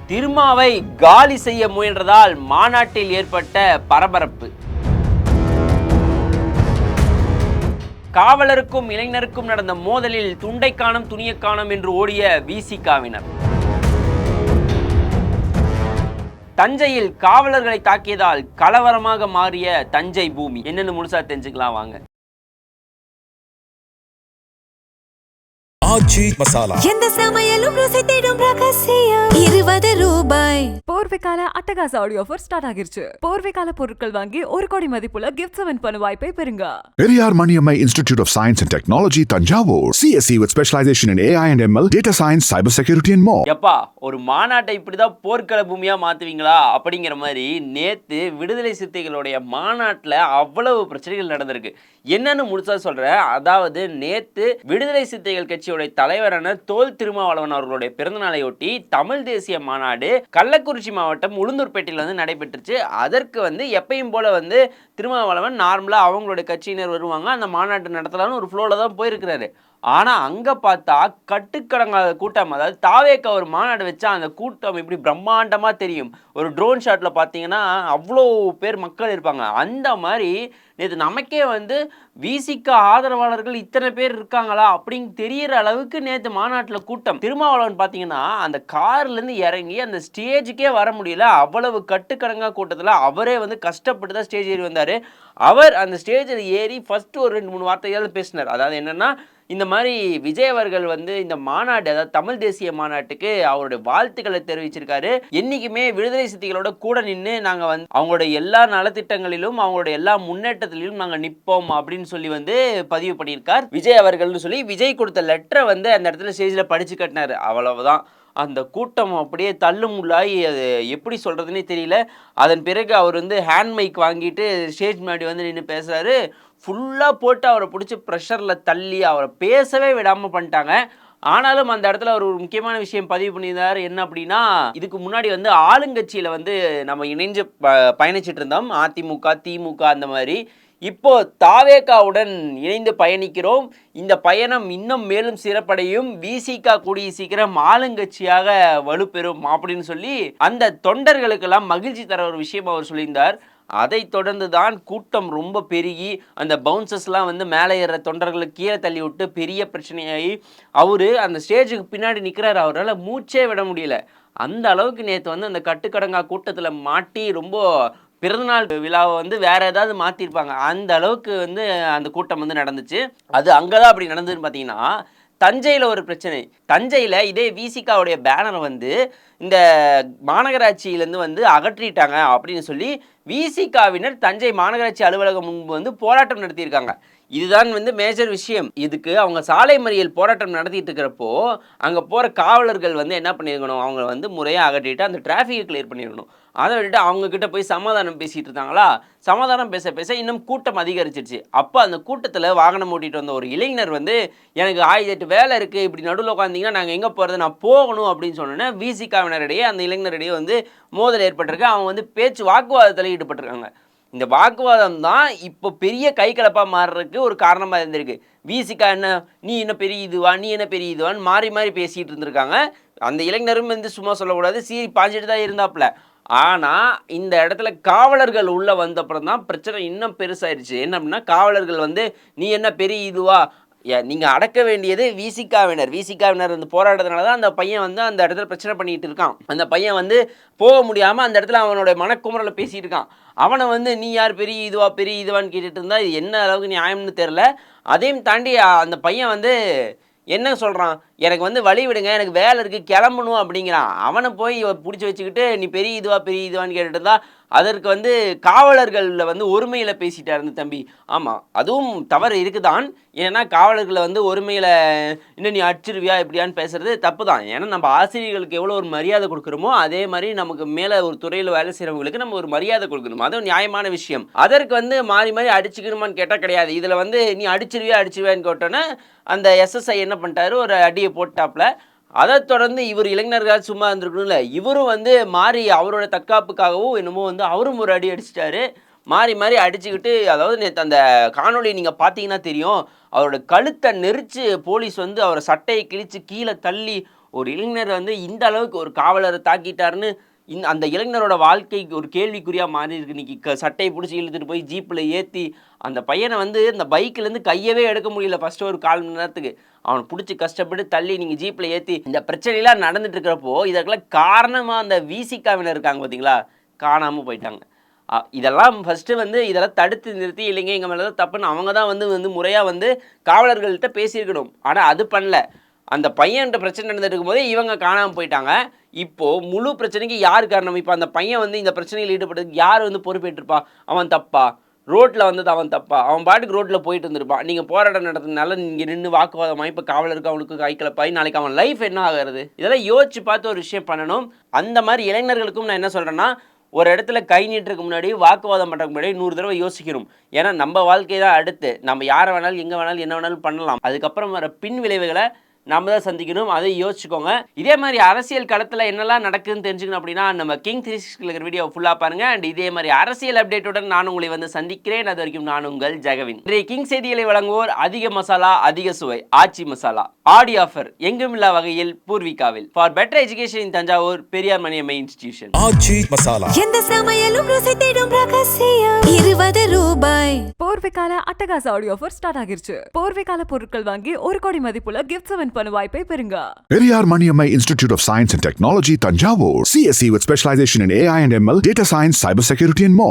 திருமாவை காலி செய்ய முயன்றதால் மாநாட்டில் ஏற்பட்ட பரபரப்பு. காவலருக்கும் இளைஞருக்கும் நடந்த மோதலில் துண்டை காணும் துணியை காணும் என்று ஓடிய விசிகாவினர். தஞ்சையில் காவலர்களை தாக்கியதால் கலவரமாக மாறிய தஞ்சை பூமி. என்னன்னு முழுசா தெரிஞ்சுக்கலாம் வாங்க. எந்த சமையலும் ருசி தேடும் ரகசியம் 20 ரூபாய். போர்வைக்கால அட்டகாச ஆடியோ ஆஃபர் ஸ்டார்ட் ஆகிருச்சு. போர்வைக்கால பொருட்கள் வாங்கி 1 கோடி மதிப்புள்ள கிஃப்ட் வின் பண்ண வாய்ப்பை பெறுங்க. Periyar Maniammai Institute of Science and Technology, Tanjavur. CSE with specialization in AI and ML, data science, cyber security and more. எப்பா ஒரு மாநாட்டை இப்படிதான் போர்க்கள பூமியா மாத்துவீங்களா அப்படிங்கிற மாதிரி நேத்து விடுதலை சிறுத்தைகளுடைய மாநாட்டில் அவ்வளவு பிரச்சனைகள் நடந்திருக்கு. என்னன்னு முழுசா சொல்றேன். அதாவது நேத்து விடுதலை சிறுத்தைகள் கட்சியோட தலைவரான தோல் திருமாவளவன் அவர்களுடைய பிறந்தநாளையொட்டி தமிழ் தேசிய மாநாடு கள்ளக்குறிச்சி மாவட்டம் உளுந்தூர்பேட்டையில் வந்து நடைபெற்றுச்சு. அதற்கு வந்து எப்பயும் போல வந்து திருமாவளவன் நார்மலா அவங்களுடைய கட்சியினர் வருவாங்க, அந்த மாநாட்டு நடத்தலாம்னு ஒரு ஃப்ளோல தான் போயிருக்கிறாரு. ஆனால் அங்கே பார்த்தா கட்டுக்கடங்காத கூட்டம். அதாவது தாவேக்க ஒரு மாநாடு வச்சா அந்த கூட்டம் இப்படி பிரம்மாண்டமாக தெரியும். ஒரு ட்ரோன் ஷாட்டில் பார்த்தீங்கன்னா அவ்வளோ பேர் மக்கள் இருப்பாங்க. அந்த மாதிரி நேற்று நமக்கே வந்து விசிக ஆதரவாளர்கள் இத்தனை பேர் இருக்காங்களா அப்படின்னு தெரிகிற அளவுக்கு நேற்று மாநாட்டில் கூட்டம். திருமாவளவன் பார்த்தீங்கன்னா அந்த கார்லேருந்து இறங்கி அந்த ஸ்டேஜுக்கே வர முடியல. அவ்வளவு கட்டுக்கடங்கா கூட்டத்தில் அவரே வந்து கஷ்டப்பட்டு தான் ஸ்டேஜ் ஏறி வந்தார். அவர் அந்த ஸ்டேஜில் ஏறி ஃபஸ்ட்டு ஒரு 2-3 வார்த்தைகள் பேசினார். அதாவது என்னென்னா, இந்த மாதிரி விஜய் அவர்கள் வந்து இந்த மாநாடு, அதாவது தமிழ் தேசிய மாநாட்டுக்கு அவருடைய வாழ்த்துக்களை தெரிவிச்சிருக்காரு. என்றைக்குமே விடுதலை சிறுத்தைகளோட கூட நின்று நாங்கள் வந்து அவங்களோட எல்லா நலத்திட்டங்களிலும் அவங்களோட எல்லா முன்னேற்றத்திலும் நாங்கள் நிற்போம் அப்படின்னு சொல்லி வந்து பதிவு பண்ணியிருக்கார் விஜய் அவர்கள்னு சொல்லி விஜய் கொடுத்த லெட்டரை வந்து அந்த இடத்துல ஸ்டேஜில் படித்து கட்டினார். அவ்வளவுதான். அந்த கூட்டம் அப்படியே தள்ளுமுள்ளாகி அது எப்படி சொல்கிறதுனே தெரியல. அதன் பிறகு அவர் வந்து ஹேண்ட் மைக் வாங்கிட்டு ஸ்டேஜ் முன்னாடி வந்து நின்று பேசுகிறாரு. ஃபுல்லாக போட்டு அவரை பிடிச்சி ப்ரெஷரில் தள்ளி அவரை பேசவே விடாமல் பண்ணிட்டாங்க. ஆனாலும் அந்த இடத்துல அவர் ஒரு முக்கியமான விஷயம் பதிவு பண்ணியிருந்தார். என்ன அப்படின்னா, இதுக்கு முன்னாடி வந்து ஆளுங்கட்சியில் வந்து நம்ம இணைஞ்சு பயணிச்சுட்டு இருந்தோம். அதிமுக, திமுக அந்த மாதிரி. இப்போ தாவேகாவுடன் இணைந்து பயணிக்கிறோம். இந்த பயணம் இன்னும் மேலும் சிறப்படையும். விசிக கூடிய சீக்கிரம் ஆளுங்கட்சியாக வலுப்பெறும் அப்படின்னு சொல்லி அந்த தொண்டர்களுக்கெல்லாம் மகிழ்ச்சி தர ஒரு விஷயம் அவர் சொல்லியிருந்தார். அதை தொடர்ந்து தான் கூட்டம் ரொம்ப பெருகி அந்த பவுன்சர்ஸ்லாம் வந்து மேலே ஏற தொண்டர்களை கீழே தள்ளி விட்டு பெரிய பிரச்சனையாகி அவர் அந்த ஸ்டேஜுக்கு பின்னாடி நிற்கிறார். அவரால் மூச்சே விட முடியல. அந்த அளவுக்கு நேற்று வந்து அந்த கட்டுக்கடங்கா கூட்டத்தில் மாட்டி ரொம்ப பிறந்தநாள் விழாவை வந்து வேற ஏதாவது மாற்றிருப்பாங்க. அந்த அளவுக்கு வந்து அந்த கூட்டம் வந்து நடந்துச்சு. அது அங்கே தான் அப்படி நடந்ததுன்னு பார்த்தீங்கன்னா, தஞ்சையில் ஒரு பிரச்சனை. தஞ்சையில் இதே விசிகாவுடைய பேனரை வந்து இந்த மாநகராட்சியிலேருந்து வந்து அகற்றிட்டாங்க அப்படின்னு சொல்லி விசிகாவினர் தஞ்சை மாநகராட்சி அலுவலகம் முன்பு வந்து போராட்டம் நடத்தியிருக்காங்க. இதுதான் வந்து மேஜர் விஷயம். இதுக்கு அவங்க சாலை மறியல் போராட்டம் நடத்திட்டு இருக்கிறப்போ அங்கே போகிற காவலர்கள் வந்து என்ன பண்ணியிருக்கணும், அவங்க வந்து முறையாக அகற்றிட்டு அந்த டிராஃபிக்கை கிளியர் பண்ணியிருக்கணும். அதை விட்டுட்டு அவங்கக்கிட்ட போய் சமாதானம் பேசிகிட்டு இருந்தாங்களா. சமாதானம் பேச பேச இன்னும் கூட்டம் அதிகரிச்சிருச்சு. அப்போ அந்த கூட்டத்தில் வாகனம் ஓட்டிகிட்டு வந்த ஒரு இளைஞர் வந்து எனக்கு 1008 வேலை இருக்குது, இப்படி நடுவில் உட்காந்திங்கன்னா நாங்கள் எங்கே போகிறது, நான் போகணும் அப்படின்னு சொன்னோன்னே விசிகாவினரிடையே அந்த இளைஞரிடையே வந்து மோதல் ஏற்பட்டிருக்கு. அவங்க வந்து வாக்குவாதத்தில் ஈடுபட்டிருக்காங்க. இந்த வாக்குவாதம் தான் இப்போ பெரிய கை கலப்பாக மாறுறதுக்கு ஒரு காரணமாக இருந்திருக்கு. விசிகா என்ன நீ என்ன பெரிய இதுவா, நீ என்ன பெரிய இதுவான்னு மாறி மாறி பேசிகிட்டு இருந்திருக்காங்க. அந்த இளைஞரும் வந்து சும்மா சொல்லக்கூடாது, சீறி பாஞ்சிட்டு தான் இருந்தாப்புல. ஆனால் இந்த இடத்துல காவலர்கள் உள்ளே வந்தப்புறம் தான் பிரச்சனை இன்னும் பெருசாயிருச்சு. என்ன அப்படின்னா, காவலர்கள் வந்து நீ என்ன பெரிய இதுவா, நீங்கள் அடக்க வேண்டியது விசிகாவினர் வந்து போராடுறதுனால தான் அந்த பையன் வந்து அந்த இடத்துல பிரச்சனை பண்ணிகிட்டு இருக்கான். அந்த பையன் வந்து போக முடியாமல் அந்த இடத்துல அவனோட மனக்குமுறலை பேசிகிட்டு இருக்கான். அவனை வந்து நீ யார் பெரிய இதுவான்னு கேட்டுட்டு இருந்தா இது என்ன அளவுக்கு நியாயம்னு தெரில. அதையும் தாண்டி அந்த பையன் வந்து என்ன சொல்கிறான், எனக்கு வந்து வழி விடுங்க, எனக்கு வேலை இருக்குது, கிளம்பணும் அப்படிங்கிறான். அவனை போய் பிடிச்சி வச்சுக்கிட்டு நீ பெரிய இதுவான்னு கேட்டுட்டு இருந்தா அதற்கு வந்து காவலர்களில் வந்து ஒருமையில் பேசிட்டார் அந்த தம்பி. ஆமாம், அதுவும் தவறு இருக்குதான். ஏன்னா காவலர்களை வந்து ஒருமையில் இன்னும் நீ அடிச்சிருவியா இப்படியான்னு பேசுறது தப்பு தான். ஏன்னா நம்ம ஆசிரியர்களுக்கு எவ்வளோ ஒரு மரியாதை கொடுக்குறோமோ அதே மாதிரி நமக்கு மேலே ஒரு துறையில் வேலை செய்கிறவங்களுக்கு நம்ம ஒரு மரியாதை கொடுக்கணும். அதுவும் நியாயமான விஷயம். அதற்கு வந்து மாறி மாறி அடிச்சுக்கணுமான்னு கேட்டால் கிடையாது. இதில் வந்து நீ அடிச்சிருவியான்னு கேட்டோன்னே அந்த எஸ்எஸ்ஐ என்ன பண்ணிட்டாரு, ஒரு அடியை போட்டாப்புல. அதை தொடர்ந்து இவர் இளைஞர்கள் சும்மா இருந்திருக்கணும்ல, இவரும் வந்து மாறி அவரோட தற்காப்புக்காகவும் என்னமோ வந்து அவரும் ஒரு அடி அடிச்சிட்டாரு. மாறி மாறி அடிச்சுக்கிட்டு, அதாவது நேற்று அந்த காணொலி நீங்கள் பார்த்தீங்கன்னா தெரியும், அவரோட கழுத்தை நெரிச்சு போலீஸ் வந்து அவரை சட்டையை கிழித்து கீழே தள்ளி ஒரு இளைஞர் வந்து இந்த அளவுக்கு ஒரு காவலரை தாக்கிட்டாருன்னு அந்த இளைஞரோட வாழ்க்கை ஒரு கேள்விக்குறியாக மாறி இருக்கு. இன்னைக்கு சட்டையை பிடிச்சி இழுத்துட்டு போய் ஜீப்பில் ஏற்றி அந்த பையனை வந்து இந்த பைக்கிலேருந்து கையவே எடுக்க முடியல ஃபஸ்ட்டு ஒரு 1/4 மணி நேரத்துக்கு. அவனை பிடிச்சி கஷ்டப்பட்டு தள்ளி நீங்கள் ஜீப்பில் ஏற்றி இந்த பிரச்சனைலாம் நடந்துட்டு இருக்கிறப்போ இதற்கெல்லாம் காரணமாக அந்த விசிகாவினர் இருக்காங்க பார்த்தீங்களா, காணாமல் போயிட்டாங்க. இதெல்லாம் ஃபஸ்ட்டு வந்து இதெல்லாம் தடுத்து நிறுத்தி இல்லைங்க எங்கள் மேலே தான் தப்புன்னு அவங்க தான் வந்து முறையாக வந்து காவலர்கள்ட்ட பேசியிருக்கணும். ஆனால் அது பண்ணல. அந்த பையன்கிட்ட பிரச்சனை நடந்துட்டு இருக்கும்போதே இவங்க காணாமல் போயிட்டாங்க. இப்போது முழு பிரச்சனைக்கு யார் காரணம்? இப்போ அந்த பையன் வந்து இந்த பிரச்சனையில் ஈடுபட்டதுக்கு யார் வந்து பொறுப்பேற்றிருப்பா? அவன் தப்பா? ரோட்டில் வந்தது அவன் தப்பா? அவன் பாட்டுக்கு ரோட்டில் போயிட்டு இருந்திருப்பான். நீங்கள் போராட்டம் நடத்துனால நீங்கள் நின்று வாக்குவாதமாக இப்போ காவலருக்கு அவனுக்கு கைக்கலப்பாய் நாளைக்கு அவன் லைஃப் என்ன ஆகிறது? இதெல்லாம் யோசிச்சு பார்த்து ஒரு விஷயம் பண்ணணும். அந்த மாதிரி இளைஞர்களுக்கும் நான் என்ன சொல்கிறேன்னா, ஒரு இடத்துல கை நீட்டுறதுக்கு முன்னாடி வாக்குவாதம் பண்ணுறதுக்கு முன்னாடி 100 தடவை யோசிக்கணும். ஏன்னா நம்ம வாழ்க்கை தான் அடுத்து. நம்ம யாரை வேணாலும் எங்கே வேணாலும் என்ன வேணாலும் பண்ணலாம். அதுக்கப்புறம் வர பின் விளைவுகளை நம்ம தான் சந்திக்கணும். அதை யோசிச்சுக்கோங்க. இதே மாதிரி அரசியல் களத்தில் என்னெல்லாம் நடக்குதுன்னு தெரிஞ்சுக்கணும் அப்படின்னா நம்ம கிங் 360 இருக்கிற வீடியோ ஃபுல்லாக பாருங்கள். அண்ட் இதே மாதிரி அரசியல் அப்டேட்டுடன் நான் உங்களை வந்து சந்திக்கிறேன். அது வரைக்கும் நான் உங்கள் ஜெகவின். இன்றைய கிங் செய்திகளை வழங்குவோர் அதிக மசாலா அதிக சுவை ஆச்சி மசாலா. ஆடி ஆஃபர் எங்குமில்லா வகையில் பூர்விகாவில். For better education in Thanjavur Periyar Maniammai institution. Aachi masala. எந்த சமையலும் ருசி தேடும் ரகசியம் 20 ரூபாய். போர்வைக்கால அட்டகாச ஆடியோ ஆஃபர் ஸ்டார்ட் ஆகிருச்சு. போர்வைக்கால பொருட்கள் வாங்கி 1 கோடி மதிப்புள்ள கிஃப்ட்ஸ் வின் பண்ண வாய்ப்பை பெறுங்க. Periyar Maniammai Institute of Science and Technology, Tanjavur. CSE with specialization in AI and ML, data science, cybersecurity and more.